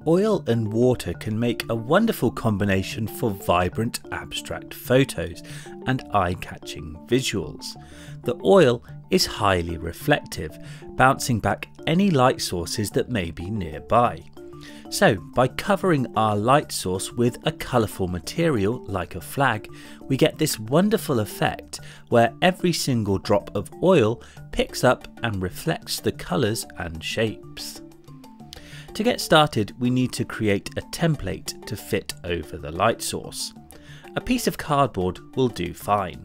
Oil and water can make a wonderful combination for vibrant abstract photos and eye-catching visuals. The oil is highly reflective, bouncing back any light sources that may be nearby. So, by covering our light source with a colourful material like a flag, we get this wonderful effect where every single drop of oil picks up and reflects the colours and shapes. To get started, we need to create a template to fit over the light source. A piece of cardboard will do fine.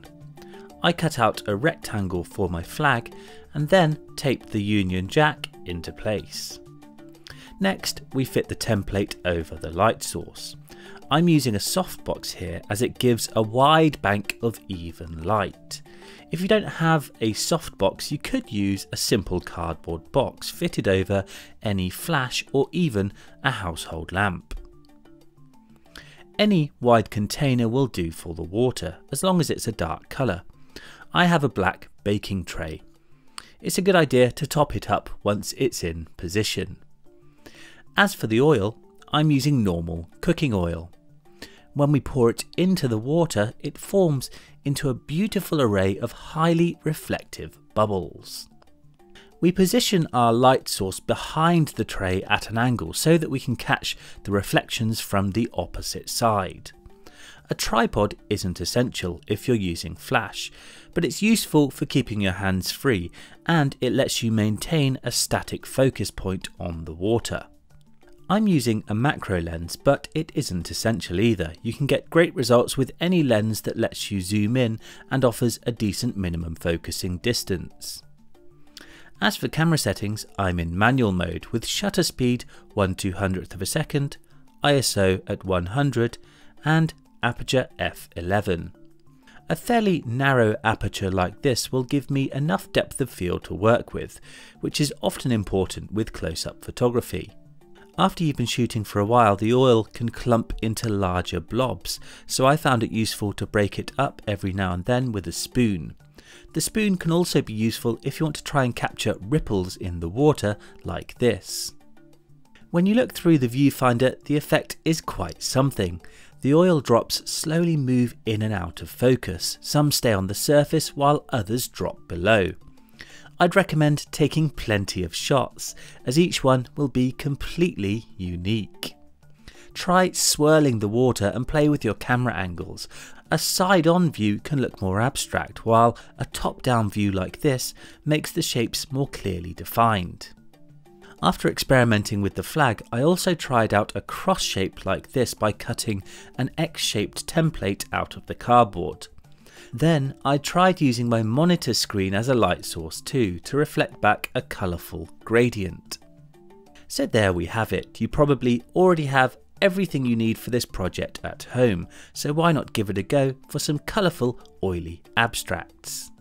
I cut out a rectangle for my flag and then taped the Union Jack into place. Next, we fit the template over the light source. I'm using a softbox here as it gives a wide bank of even light. If you don't have a softbox, you could use a simple cardboard box fitted over any flash or even a household lamp. Any wide container will do for the water, as long as it's a dark colour. I have a black baking tray. It's a good idea to top it up once it's in position. As for the oil, I'm using normal cooking oil. When we pour it into the water, it forms into a beautiful array of highly reflective bubbles. We position our light source behind the tray at an angle so that we can catch the reflections from the opposite side. A tripod isn't essential if you're using flash, but it's useful for keeping your hands free, and it lets you maintain a static focus point on the water. I'm using a macro lens, but it isn't essential either. You can get great results with any lens that lets you zoom in and offers a decent minimum focusing distance. As for camera settings, I'm in manual mode with shutter speed 1/200th of a second, ISO at 100 and aperture f11. A fairly narrow aperture like this will give me enough depth of field to work with, which is often important with close-up photography. After you've been shooting for a while, the oil can clump into larger blobs, so I found it useful to break it up every now and then with a spoon. The spoon can also be useful if you want to try and capture ripples in the water like this. When you look through the viewfinder, the effect is quite something. The oil drops slowly move in and out of focus. Some stay on the surface while others drop below. I'd recommend taking plenty of shots, as each one will be completely unique. Try swirling the water and play with your camera angles. A side-on view can look more abstract, while a top-down view like this makes the shapes more clearly defined. After experimenting with the flag, I also tried out a cross shape like this by cutting an X-shaped template out of the cardboard. Then I tried using my monitor screen as a light source too, to reflect back a colourful gradient. So there we have it. You probably already have everything you need for this project at home, so why not give it a go for some colourful oily abstracts.